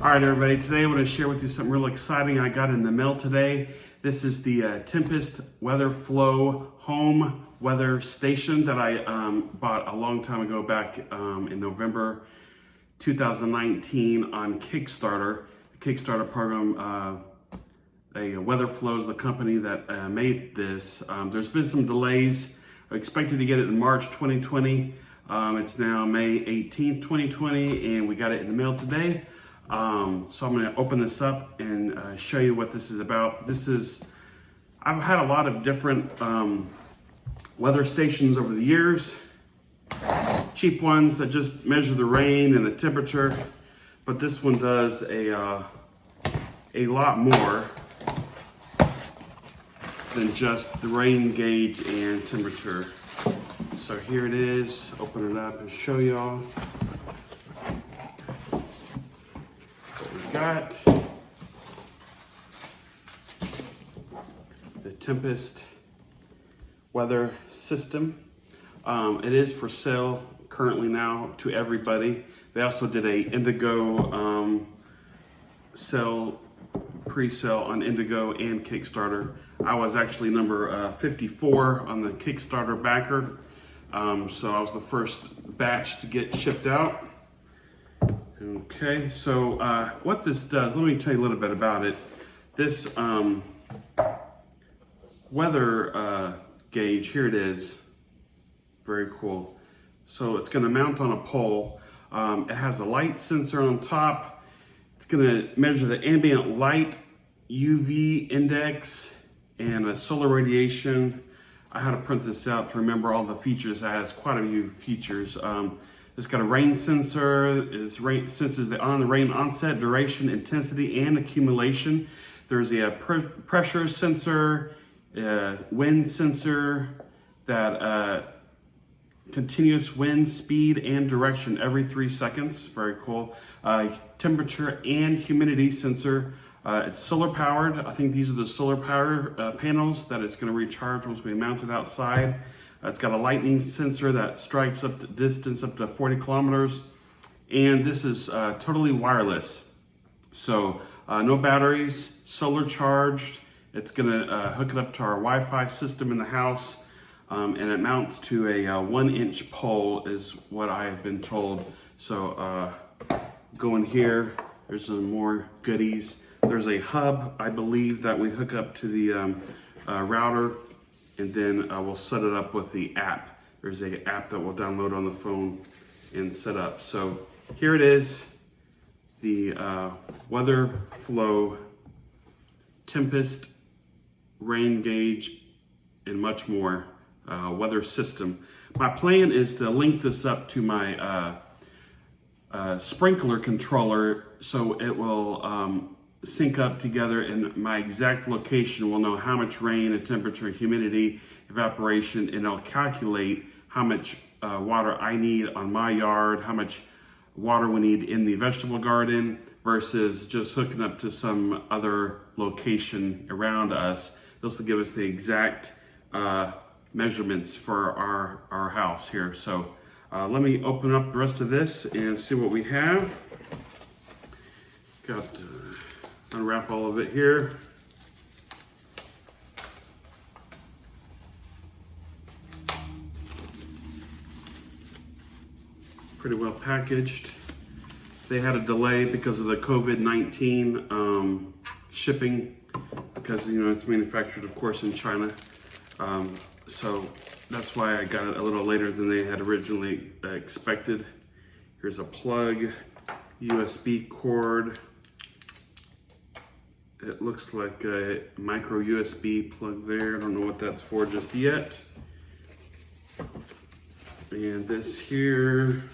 All right, everybody, today I want to share with you something real exciting I got in the mail today. This is the Tempest WeatherFlow home weather station that I bought a long time ago back in November 2019 on Kickstarter. The Kickstarter program, WeatherFlow is the company that made this. There's been some delays. I expected to get it in March 2020. It's now May 18th, 2020, and we got it in the mail today. So I'm going to open this up and show you what this is about. I've had a lot of different weather stations over the years, cheap ones that just measure the rain and the temperature, but this one does a lot more than just the rain gauge and temperature. So here it is, open it up and show y'all. Got the Tempest weather system. It is for sale currently now to everybody. They also did a Indigo pre-sale on Indigo and Kickstarter. I was actually number 54 on the Kickstarter backer, so I was the first batch to get shipped out. Okay, so what this does, let me tell you a little bit about it. This weather gauge, here it is, very cool. So it's gonna mount on a pole. It has a light sensor on top. It's gonna measure the ambient light, UV index, and a solar radiation. I had to print this out to remember all the features. It has quite a few features. It's got a rain sensor. It senses the rain onset, duration, intensity, and accumulation. There's a pressure sensor, wind sensor, that continuous wind speed and direction every 3 seconds. Very cool. Temperature and humidity sensor. It's solar powered. I think these are the solar power panels that it's going to recharge once we mount it outside. It's got a lightning sensor that strikes up to distance up to 40 kilometers. And this is totally wireless. So no batteries, solar charged. It's gonna hook it up to our Wi-Fi system in the house. And it mounts to a 1-inch pole is what I have been told. So go in here, there's some more goodies. There's a hub, I believe, that we hook up to the router. And then we'll set it up with the app. There's an app that we'll download on the phone and set up. So here it is, the WeatherFlow Tempest rain gauge and much more weather system. My plan is to link this up to my sprinkler controller so it will sync up together, and my exact location will know how much rain and temperature, humidity, evaporation, and it'll calculate how much water I need on my yard, how much water we need in the vegetable garden versus just hooking up to some other location around us. This will give us the exact measurements for our house here. So let me open up the rest of this and see what we have. Got unwrap all of it here. Pretty well packaged. They had a delay because of the COVID-19 shipping, because it's manufactured, of course, in China. So that's why I got it a little later than they had originally expected. Here's a plug, USB cord. It looks like a micro USB plug there. I don't know what that's for just yet. And this here,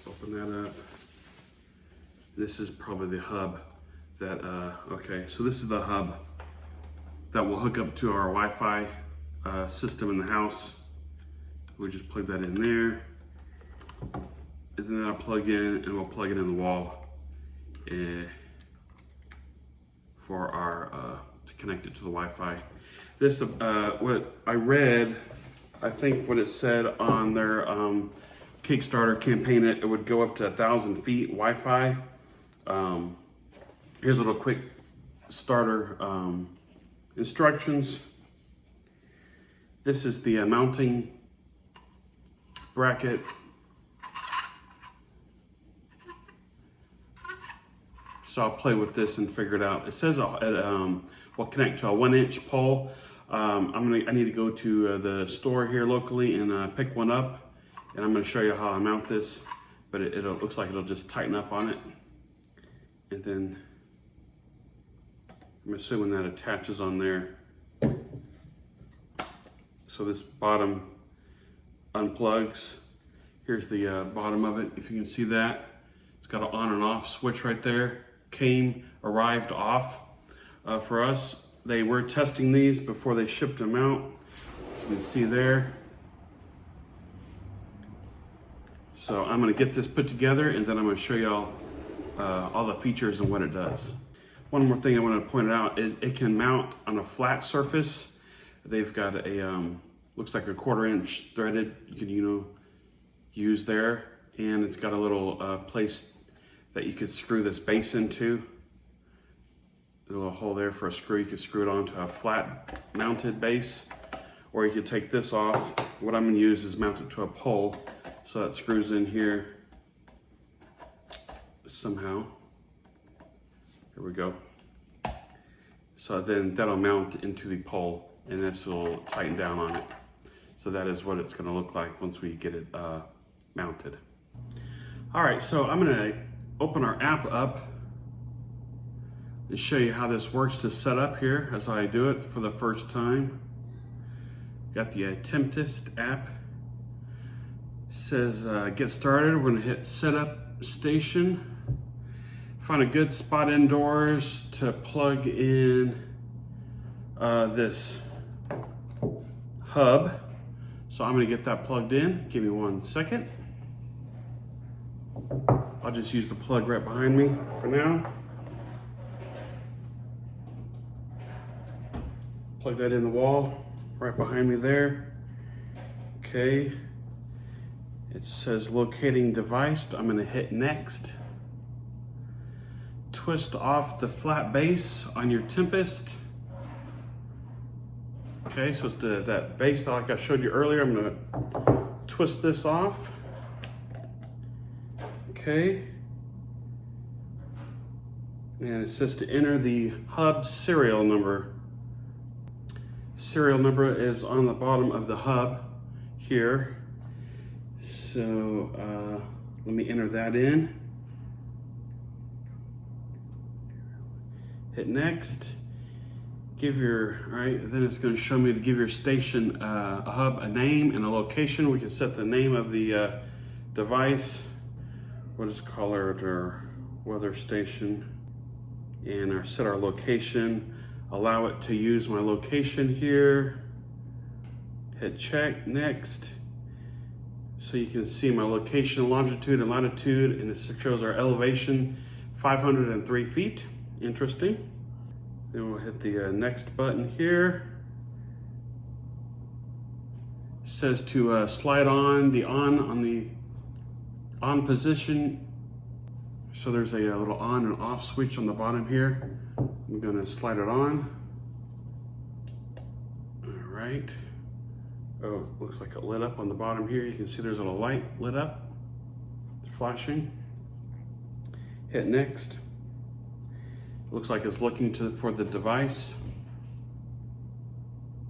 open that up. This is probably the hub that, okay, so this is the hub that will hook up to our Wi-Fi system in the house. We just plug that in there. And then that'll plug in, and we'll plug it in the wall for our to connect it to the Wi-Fi. This, what I read, I think what it said on their Kickstarter campaign, it would go up to 1,000 feet Wi-Fi. Here's a little quick starter instructions. This is the mounting bracket. So I'll play with this and figure it out. It says it will connect to a 1-inch pole. I need to go to the store here locally and pick one up, and I'm going to show you how I mount this. But it looks like it'll just tighten up on it, and then I'm assuming that attaches on there. So this bottom unplugs. Here's the bottom of it, if you can see that. It's got an on and off switch right there. Arrived off for us. They were testing these before they shipped them out. So you can see there. So I'm gonna get this put together, and then I'm gonna show y'all all the features and what it does. One more thing I want to point out is it can mount on a flat surface. They've got a, looks like a 1/4-inch threaded you can, use there. And it's got a little place that you could screw this base into. There's a little hole there for a screw. You could screw it onto a flat mounted base, or you could take this off. What I'm gonna use is mount it to a pole. So that screws in here somehow. Here we go. So then that'll mount into the pole, and this will tighten down on it. So that is what it's gonna look like once we get it mounted. All right, so I'm gonna open our app up and show you how this works to set up here as I do it for the first time. Got the Tempest app. Says get started. We're gonna hit setup station. Find a good spot indoors to plug in this hub. So I'm gonna get that plugged in. Give me 1 second. I'll just use the plug right behind me for now. Plug that in the wall right behind me there. Okay. It says locating device. I'm gonna hit next. Twist off the flat base on your Tempest. Okay, so it's that base that like I showed you earlier. I'm gonna twist this off. Okay. And it says to enter the hub serial number. Serial number is on the bottom of the hub here. So let me enter that in. Hit next. Give your, all right, then it's going to show me to give your station a hub, a name, and a location. We can set the name of the device. What is colored or weather station, and set our location. Allow it to use my location here. Hit check, next. So you can see my location, longitude and latitude, and it shows our elevation, 503 feet. Interesting. Then we'll hit the next button here. It says to slide on the on position. So there's a little on and off switch on the bottom here. I'm gonna slide it on. All right. Oh, looks like it lit up on the bottom here. You can see there's a little light lit up. It's flashing. Hit next. Looks like it's looking for the device.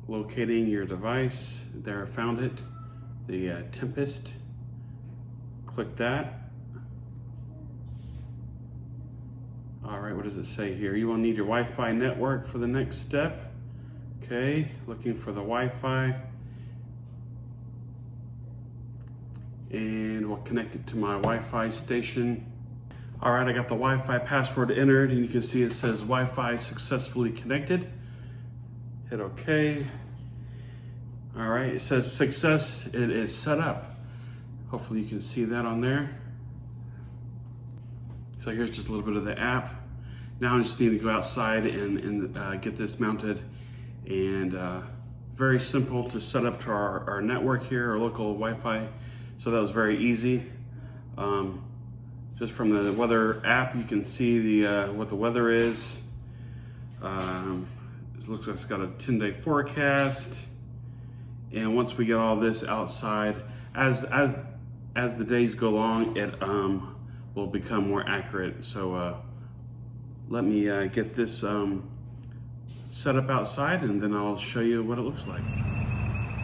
Locating your device. There, I found it. The Tempest. Click that. All right, what does it say here? You will need your Wi-Fi network for the next step. Okay, looking for the Wi-Fi. And we'll connect it to my Wi-Fi station. All right, I got the Wi-Fi password entered, and you can see it says Wi-Fi successfully connected. Hit OK. All right, it says success, it is set up. Hopefully you can see that on there. So here's just a little bit of the app. Now I just need to go outside and get this mounted, and very simple to set up to our network here, our local Wi-Fi. So that was very easy. Just from the weather app, you can see the what the weather is. It looks like it's got a 10-day forecast. And once we get all this outside, as the days go along, it will become more accurate. So let me get this set up outside, and then I'll show you what it looks like.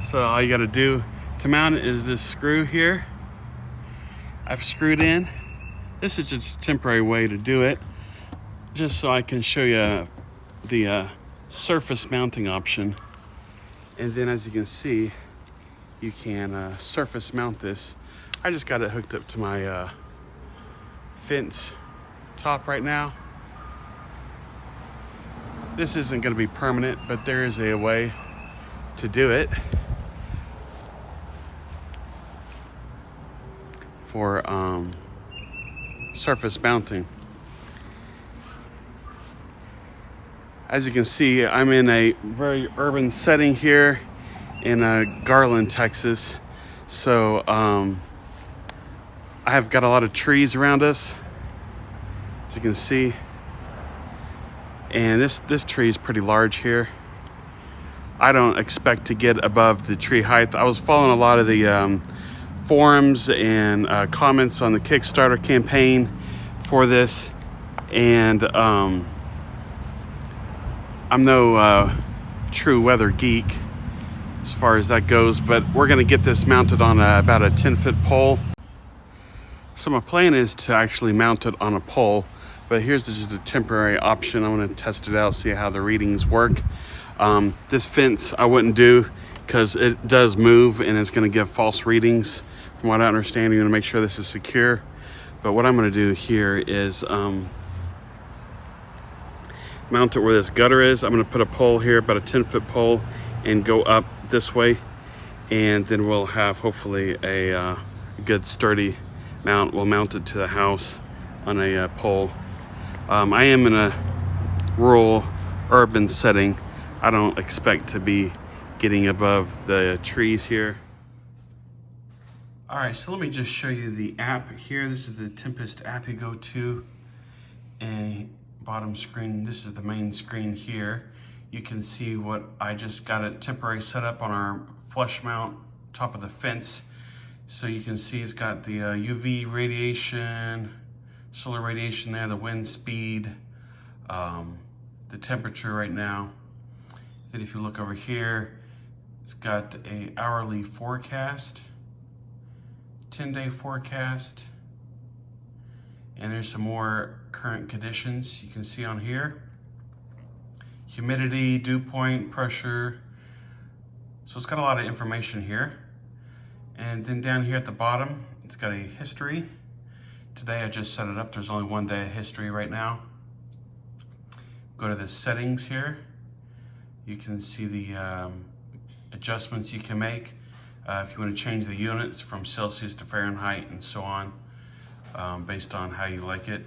So all you got to do to mount it is this screw here. I've screwed in. This is just a temporary way to do it, just so I can show you the surface mounting option. And then, as you can see, you can surface mount this. I just got it hooked up to my fence top right now. This isn't going to be permanent, but there is a way to do it for surface mounting. As you can see, I'm in a very urban setting here in Garland, Texas. So I have got a lot of trees around us, as you can see. And this tree is pretty large here. I don't expect to get above the tree height. I was following a lot of the forums and comments on the Kickstarter campaign for this, and I'm no true weather geek as far as that goes, but we're gonna get this mounted on about a 10-foot pole. So my plan is to actually mount it on a pole, but here's just a temporary option. I'm gonna test it out, see how the readings work. This fence I wouldn't do because it does move and it's gonna give false readings. From what I understand, you're gonna make sure this is secure. But what I'm gonna do here is mount it where this gutter is. I'm gonna put a pole here, about a 10-foot pole, and go up this way. And then we'll have hopefully a good sturdy mount. We'll mount it to the house on a pole. I am in a rural urban setting. I don't expect to be getting above the trees here. All right, so let me just show you the app here. This is the Tempest app you go to. And bottom screen, this is the main screen here. You can see what I just got a temporary setup on our flush mount top of the fence. So you can see it's got the UV radiation, solar radiation there, the wind speed, the temperature right now. Then if you look over here, it's got a hourly forecast, 10-day forecast, and there's some more current conditions you can see on here. Humidity, dew point, pressure. So it's got a lot of information here. And then down here at the bottom, it's got a history. Today I just set it up. There's only 1 day of history right now. Go to the settings here. You can see the adjustments you can make. If you want to change the units from Celsius to Fahrenheit and so on, based on how you like it.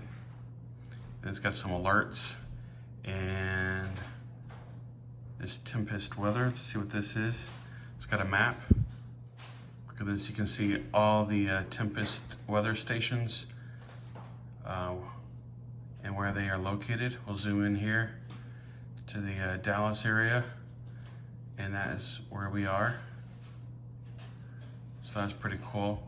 And it's got some alerts and this Tempest weather. Let's see what this is. It's got a map. Look at this. You can see all the Tempest weather stations and where they are located. We'll zoom in here to the Dallas area, and that is where we are. So that's pretty cool.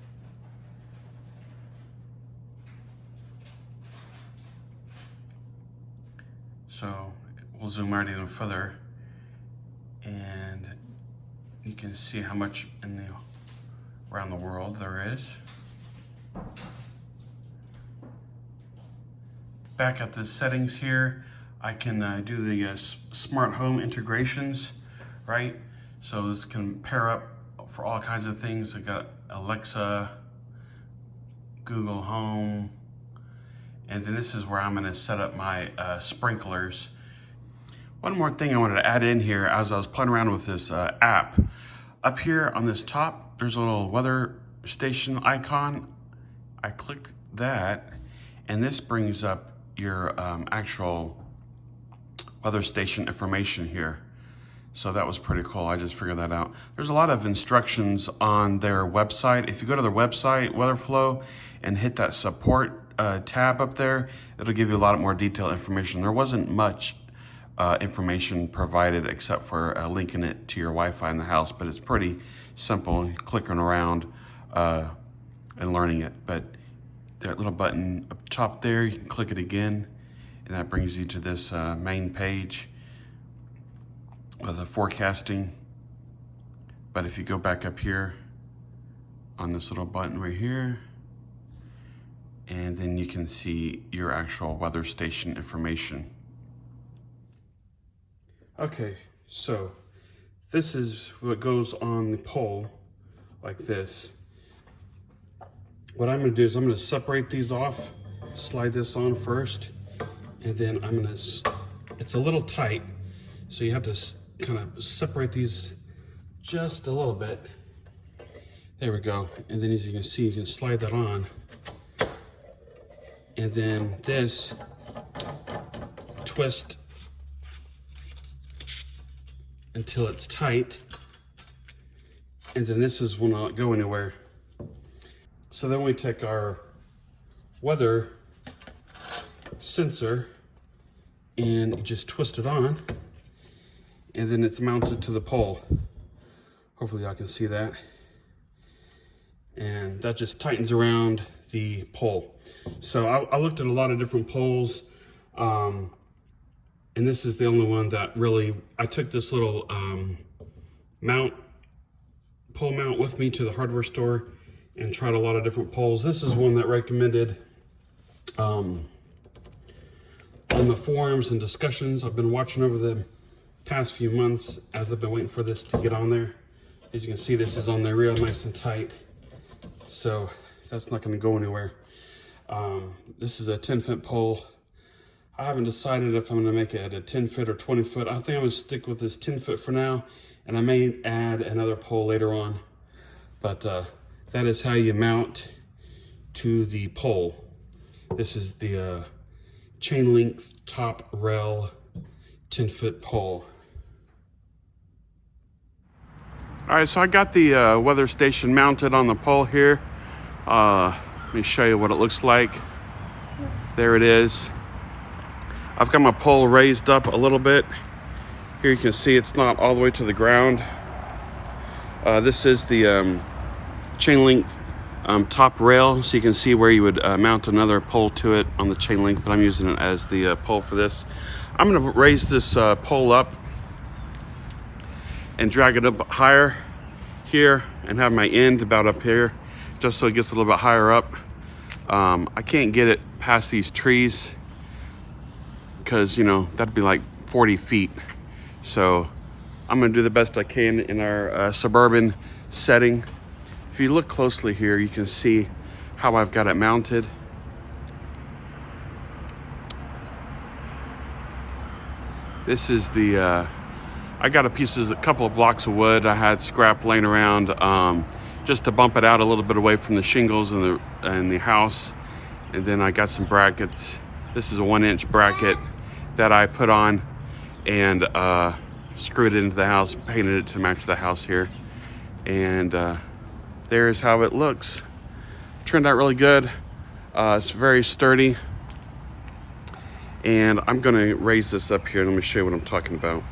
So we'll zoom out even further, and you can see how much around the world there is. Back at the settings here, I can do the smart home integrations, right? So this can pair up for all kinds of things. I got Alexa, Google Home, and then this is where I'm gonna set up my sprinklers. One more thing I wanted to add in here as I was playing around with this app. Up here on this top, there's a little weather station icon. I clicked that, and this brings up your actual weather station information here. So that was pretty cool. I just figured that out. There's a lot of instructions on their website. If you go to their website, WeatherFlow, and hit that support tab up there, it'll give you a lot more detailed information. There wasn't much information provided except for linking it to your Wi-Fi in the house, but it's pretty simple, clicking around and learning it. But that little button up top there, you can click it again, and that brings you to this main page of the forecasting. But if you go back up here on this little button right here, and then you can see your actual weather station information. Okay, so this is what goes on the pole like this. What I'm gonna do is I'm gonna separate these off, slide this on first, and then I'm gonna, it's a little tight, so you have to kind of separate these just a little bit. There we go. And then as you can see, you can slide that on. And then this twist until it's tight. And then this is will not go anywhere. So then we take our weather sensor and you just twist it on, and then it's mounted to the pole. Hopefully y'all can see that. And that just tightens around the pole. So I looked at a lot of different poles, and this is the only one that really, I took this little pole mount with me to the hardware store and tried a lot of different poles. This is one that recommended on the forums and discussions I've been watching over the past few months as I've been waiting for this to get on there. As you can see, this is on there real nice and tight, so that's not going to go anywhere. This is a 10-foot pole. I haven't decided if I'm going to make it a 10-foot or 20-foot. I think I'm going to stick with this 10-foot for now, and I may add another pole later on. But that is how you mount to the pole. This is the chain link top rail 10-foot pole. All right, so I got the weather station mounted on the pole here. Let me show you what it looks like. There it is. I've got my pole raised up a little bit. Here you can see it's not all the way to the ground. This is the chain link top rail, so you can see where you would mount another pole to it on the chain link, but I'm using it as the pole for this. I'm gonna raise this pole up and drag it up higher here and have my end about up here, just so it gets a little bit higher up. I can't get it past these trees because, you know, that'd be like 40 feet. So I'm gonna do the best I can in our suburban setting. If you look closely here, you can see how I've got it mounted. This is the, I got a couple of blocks of wood I had scrap laying around just to bump it out a little bit away from the shingles in the house. And then I got some brackets. This is a 1-inch bracket that I put on and screwed it into the house, painted it to match the house here. And there's how it looks. Turned out really good. It's very sturdy. And I'm gonna raise this up here and let me show you what I'm talking about.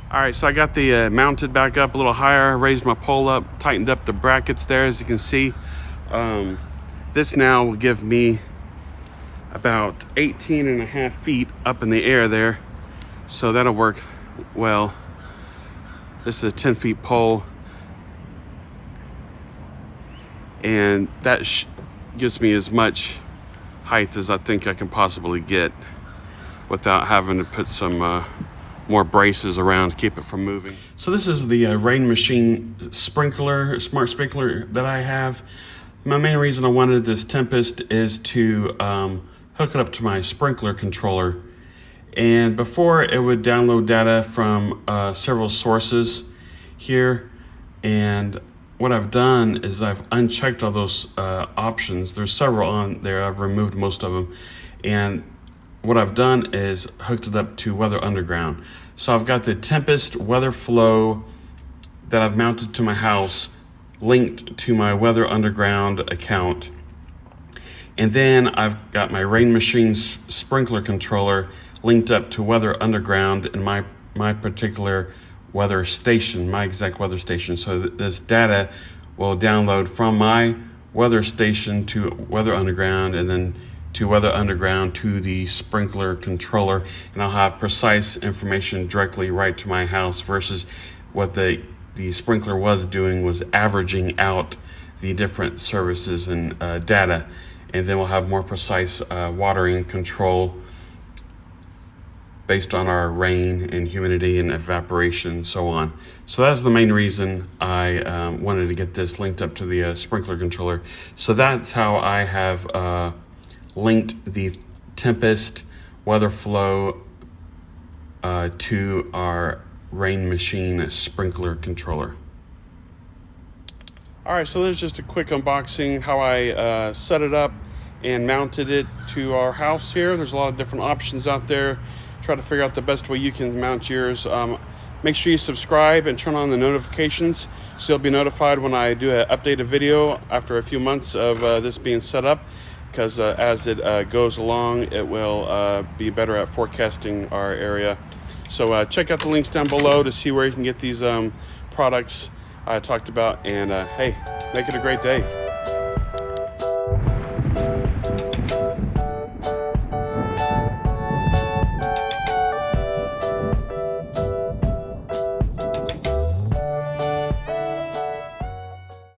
All right, so I got the mounted back up a little higher, raised my pole up, tightened up the brackets there, as you can see. This now will give me about 18.5 feet up in the air there. So that'll work well. This is a 10 feet pole. And that gives me as much height as I think I can possibly get without having to put some more braces around to keep it from moving. So this is the rain machine sprinkler, smart sprinkler that I have. My main reason I wanted this Tempest is to hook it up to my sprinkler controller. And before, it would download data from several sources here. And what I've done is I've unchecked all those options. There's several on there. I've removed most of them. And what I've done is hooked it up to Weather Underground. So I've got the Tempest WeatherFlow that I've mounted to my house linked to my Weather Underground account. And then I've got my Rain Machine sprinkler controller linked up to Weather Underground in my particular weather station, my exact weather station. So this data will download from my weather station to Weather Underground, and then to Weather Underground to the sprinkler controller, and I'll have precise information directly right to my house versus what the sprinkler was doing was averaging out the different services and data, and then we'll have more precise watering control based on our rain and humidity and evaporation and so on. So that's the main reason I wanted to get this linked up to the sprinkler controller. So that's how I have linked the Tempest WeatherFlow to our Rain Machine sprinkler controller. All right, so there's just a quick unboxing how I set it up and mounted it to our house here. There's a lot of different options out there. Try to figure out the best way you can mount yours. Make sure you subscribe and turn on the notifications so you'll be notified when I do an updated video after a few months of this being set up, because as it goes along, it will be better at forecasting our area. So check out the links down below to see where you can get these products I talked about, and hey, make it a great day.